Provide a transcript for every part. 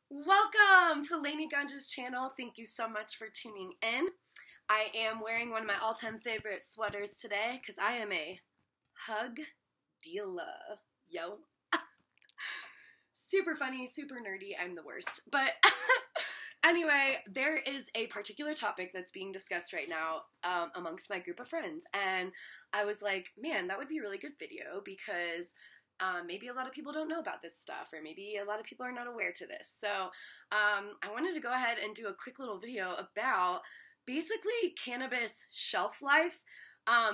Welcome to Lainey Ganja's channel. Thank you so much for tuning in. I am wearing one of my all-time favorite sweaters today because I am a hug dealer. Yo. Super funny, super nerdy. I'm the worst. But anyway, there is a particular topic that's being discussed right now amongst my group of friends. And I was like, man, that would be a really good video because maybe a lot of people don't know about this stuff, or maybe a lot of people are not aware to this. So I wanted to go ahead and do a quick little video about basically cannabis shelf life.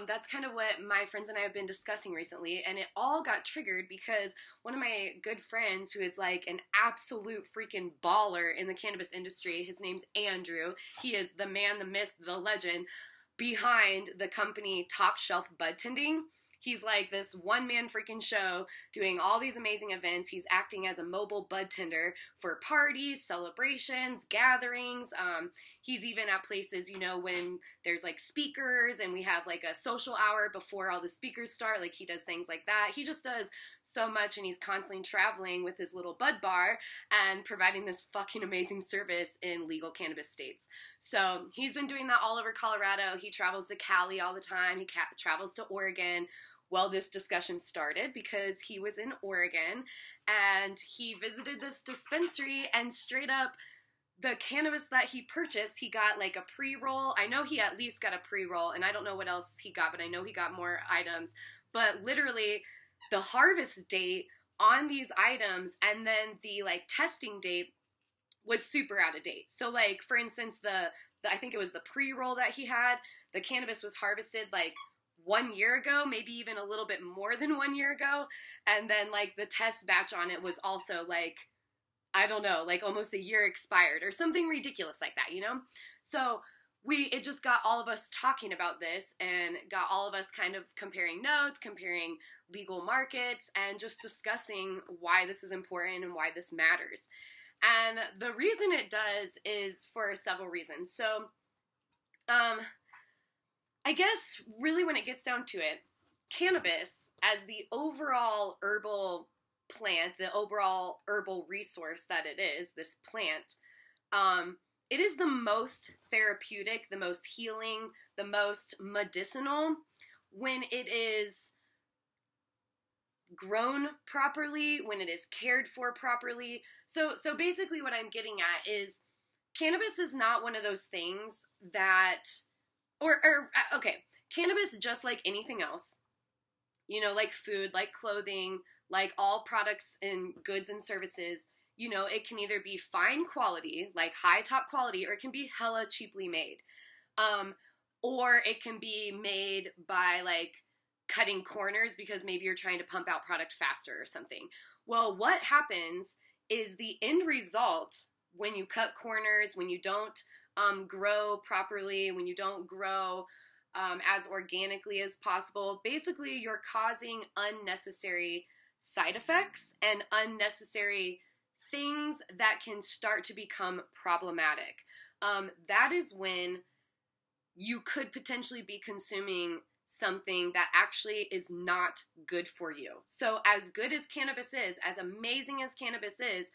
That's kind of what my friends and I have been discussing recently, and it all got triggered because one of my good friends who is like an absolute freaking baller in the cannabis industry, his name's Andrew. He is the man, the myth, the legend behind the company Top Shelf Bud Tending. He's like this one-man freaking show doing all these amazing events. He's acting as a mobile bud tender for parties, celebrations, gatherings. He's even at places, you know, when there's like speakers and we have like a social hour before all the speakers start. Like he does things like that. He just does so much, and he's constantly traveling with his little bud bar and providing this fucking amazing service in legal cannabis states. So he's been doing that all over Colorado. He travels to Cali all the time. He travels to Oregon. Well, this discussion started because he was in Oregon and he visited this dispensary, and straight up the cannabis that he purchased, he got like a pre-roll. I know he at least got a pre-roll, and I don't know what else he got, but I know he got more items. But literally the harvest date on these items and then the like testing date was super out of date. So like, for instance, I think it was the pre-roll that he had, the cannabis was harvested like 1 year ago, maybe even a little bit more than 1 year ago. And then like the test batch on it was also like, I don't know, like almost a year expired or something ridiculous like that, you know? So it just got all of us talking about this and got all of us kind of comparing notes, comparing legal markets, and just discussing why this is important and why this matters. And the reason it does is for several reasons. So, I guess really when it gets down to it, cannabis as the overall herbal plant, the overall herbal resource that it is, this plant, it is the most therapeutic, the most healing, the most medicinal when it is grown properly, when it is cared for properly. So basically what I'm getting at is cannabis is not one of those things that, okay, cannabis, just like anything else, you know, like food, like clothing, like all products and goods and services, you know, it can either be fine quality, like high top quality, or it can be hella cheaply made. Or it can be made by like cutting corners because maybe you're trying to pump out product faster or something. Well, what happens is the end result when you cut corners, when you don't grow properly, when you don't grow as organically as possible, basically you're causing unnecessary side effects and unnecessary things that can start to become problematic. That is when you could potentially be consuming something that actually is not good for you. So as good as cannabis is, as amazing as cannabis is,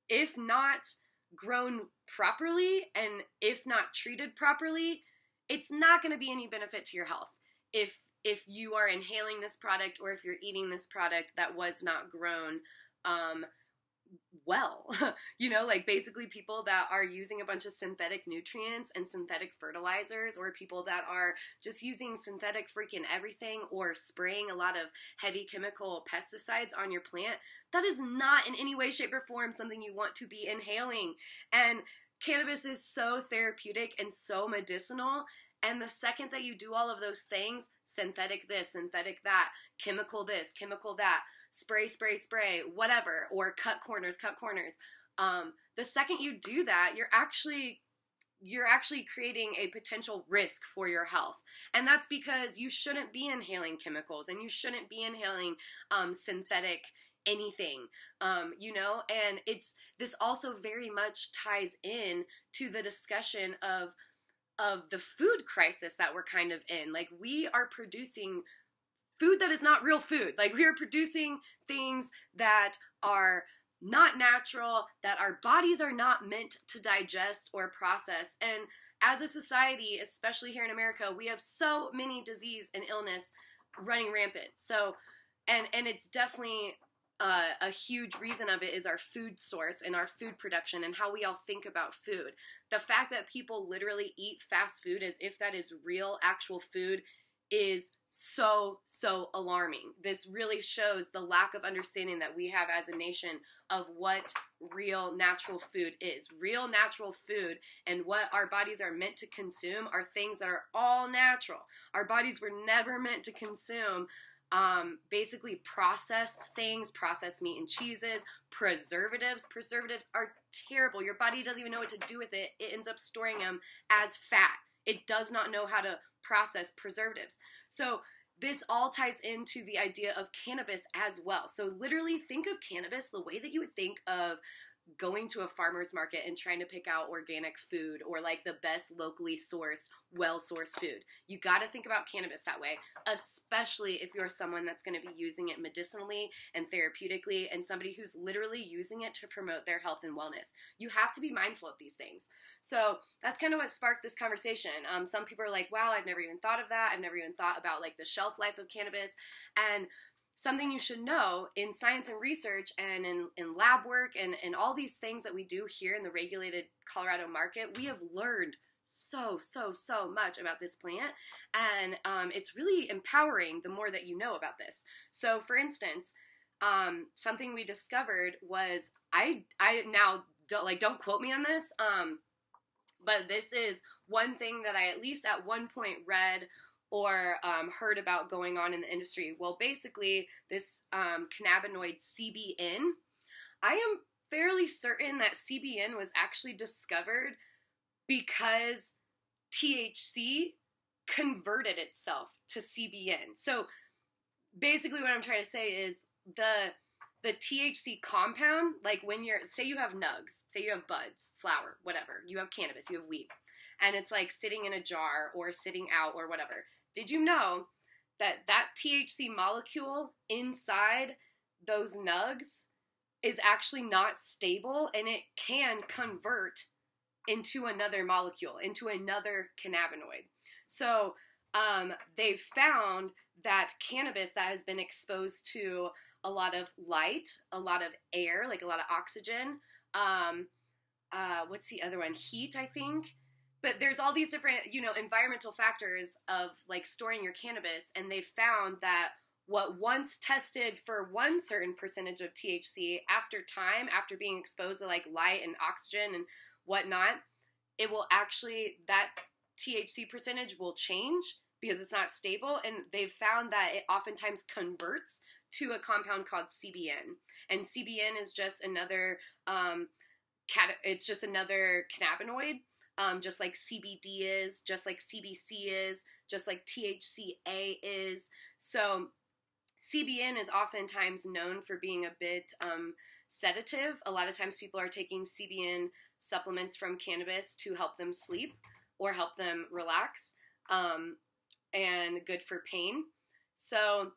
if not grown properly and if not treated properly, it's not going to be any benefit to your health. If you are inhaling this product, or if you're eating this product that was not grown well, you know, like basically people that are using a bunch of synthetic nutrients and synthetic fertilizers, or people that are just using synthetic freaking everything, or spraying a lot of heavy chemical pesticides on your plant, that is not in any way, shape, or form something you want to be inhaling. And cannabis is so therapeutic and so medicinal. And the second that you do all of those things, synthetic this, synthetic that, chemical this, chemical that, spray, spray, spray, whatever, or cut corners, the second you do that, you're actually creating a potential risk for your health. And that's because you shouldn't be inhaling chemicals, and you shouldn't be inhaling synthetic anything, you know. And this also very much ties in to the discussion of the food crisis that we're kind of in. Like, we are producing food that is not real food. Like, we are producing things that are not natural, that our bodies are not meant to digest or process. And as a society, especially here in America, we have so many disease and illness running rampant. So, and it's definitely a huge reason of it is our food source and our food production and how we all think about food. The fact that people literally eat fast food as if that is real, actual food is so alarming. This really shows the lack of understanding that we have as a nation of what real natural food is. Real natural food and what our bodies are meant to consume are things that are all natural. Our bodies were never meant to consume basically processed things, processed meat and cheeses, preservatives. Preservatives are terrible. Your body doesn't even know what to do with it. It ends up storing them as fat. It does not know how to process preservatives. So this all ties into the idea of cannabis as well. So literally think of cannabis the way that you would think of going to a farmer's market and trying to pick out organic food or like the best locally sourced, well-sourced food. You got to think about cannabis that way, especially if you're someone that's going to be using it medicinally and therapeutically and somebody who's literally using it to promote their health and wellness. You have to be mindful of these things. So that's kind of what sparked this conversation. Some people are like, wow, I've never even thought of that. I've never even thought about like the shelf life of cannabis. And something you should know in science and research and in lab work and all these things that we do here in the regulated Colorado market, we have learned so much about this plant, and it's really empowering the more that you know about this. So for instance, something we discovered was, I now don't quote me on this, but this is one thing that I at least at one point read or heard about going on in the industry. Well, basically, this cannabinoid CBN, I am fairly certain that CBN was actually discovered because THC converted itself to CBN. So basically what I'm trying to say is the THC compound, like when say you have nugs, say you have buds, flower, whatever, you have cannabis, you have weed, and it's like sitting in a jar or sitting out or whatever. Did you know that that THC molecule inside those nugs is actually not stable, and it can convert into another molecule, into another cannabinoid? So they've found that cannabis that has been exposed to a lot of light, a lot of air, like a lot of oxygen, what's the other one? Heat, I think. But there's all these different, environmental factors of like storing your cannabis, and they found that what once tested for one certain percentage of THC after being exposed to like light and oxygen and whatnot, it will actually, that THC percentage will change because it's not stable, and they've found that it oftentimes converts to a compound called CBN, and CBN is just another it's just another cannabinoid. Just like CBD is, just like CBC is, just like THCA is. So CBN is oftentimes known for being a bit sedative. A lot of times people are taking CBN supplements from cannabis to help them sleep or help them relax, and good for pain. So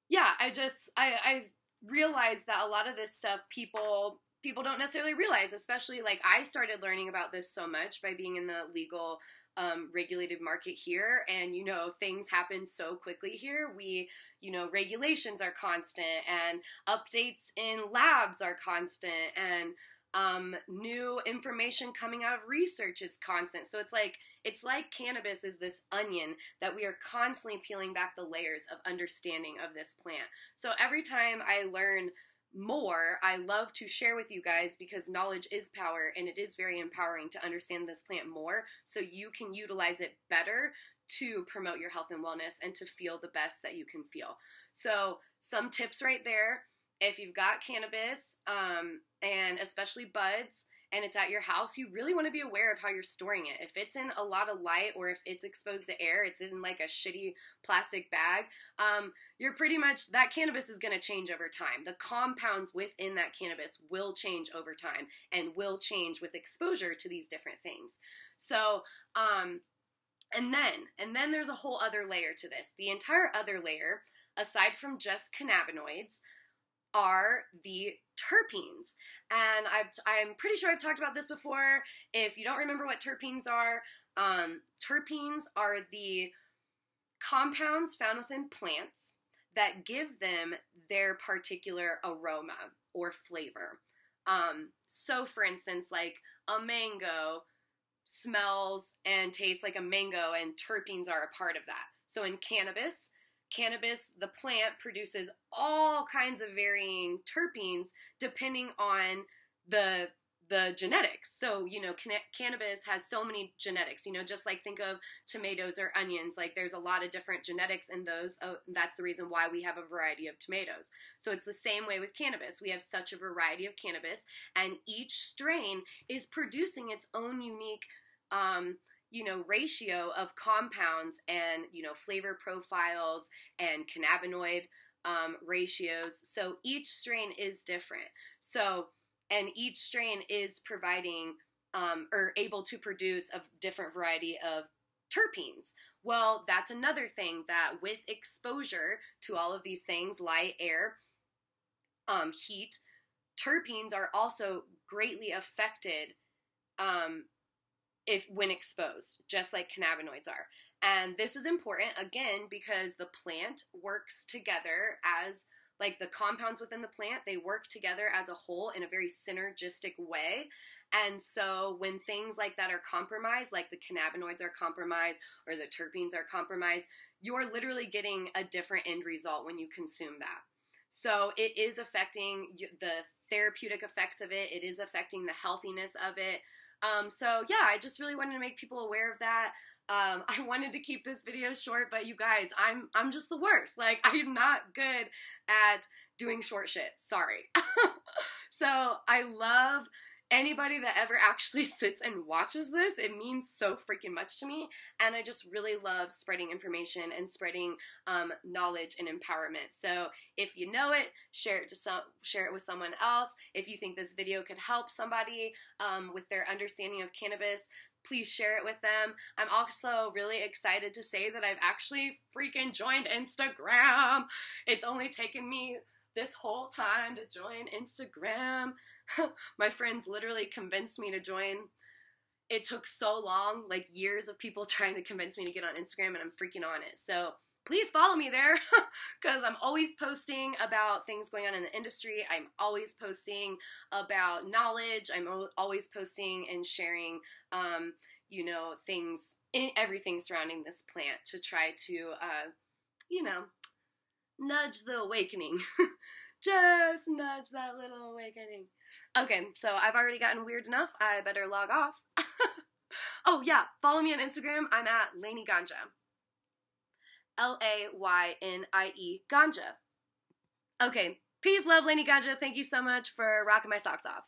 yeah, I realized that a lot of this stuff people don't necessarily realize, especially like I started learning about this so much by being in the legal regulated market here, and things happen so quickly here. Regulations are constant, and updates in labs are constant, and new information coming out of research is constant. So it's like cannabis is this onion that we are constantly peeling back the layers of understanding of this plant. So every time I learn more, I love to share with you guys, because knowledge is power, and it is very empowering to understand this plant more so you can utilize it better to promote your health and wellness and to feel the best that you can feel. So some tips right there: if you've got cannabis, and especially buds, and it's at your house, you really want to be aware of how you're storing it. If it's in a lot of light, or if it's exposed to air, it's in like a shitty plastic bag, you're pretty much, that cannabis is going to change over time. The compounds within that cannabis will change over time and will change with exposure to these different things. So, and then there's a whole other layer to this. The entire other layer, aside from just cannabinoids, are the terpenes. And I'm pretty sure I've talked about this before. If you don't remember what terpenes are the compounds found within plants that give them their particular aroma or flavor. So for instance, like a mango smells and tastes like a mango, and terpenes are a part of that. So in cannabis, the plant produces all kinds of varying terpenes depending on the genetics. So, you know, cannabis has so many genetics, you know, just like think of tomatoes or onions. Like there's a lot of different genetics in those. That's the reason why we have a variety of tomatoes. So it's the same way with cannabis. We have such a variety of cannabis, and each strain is producing its own unique you know, ratio of compounds and, you know, flavor profiles and cannabinoid ratios. So each strain is different. So, and each strain is providing or able to produce a different variety of terpenes. Well, that's another thing, that with exposure to all of these things, light, air, heat, terpenes are also greatly affected when exposed, just like cannabinoids are. And this is important, again, because the plant works together as, like the compounds within the plant, they work together as a whole in a very synergistic way. And so when things like that are compromised, like the cannabinoids are compromised or the terpenes are compromised, you're literally getting a different end result when you consume that. So it is affecting the therapeutic effects of it. It is affecting the healthiness of it. So yeah, I just really wanted to make people aware of that. I wanted to keep this video short, but you guys, I'm just the worst. Like, I'm not good at doing short shit. Sorry. So I love anybody that ever actually sits and watches this. It means so freaking much to me. And I just really love spreading information and spreading knowledge and empowerment. So if you know it, share it with someone else. If you think this video could help somebody with their understanding of cannabis, please share it with them. I'm also really excited to say that I've actually freaking joined Instagram. It's only taken me this whole time to join Instagram. My friends literally convinced me to join. It took so long, like years of people trying to convince me to get on Instagram, and I'm freaking on it. So please follow me there, because I'm always posting about things going on in the industry. I'm always posting about knowledge. I'm always posting and sharing, you know, everything surrounding this plant to try to, you know, nudge the awakening. Just nudge that little awakening. Okay, so I've already gotten weird enough. I better log off. Oh yeah, follow me on Instagram. I'm at Lainey Ganja. Laynie Ganja. Okay, peace, love, Lainey Ganja. Thank you so much for rocking my socks off.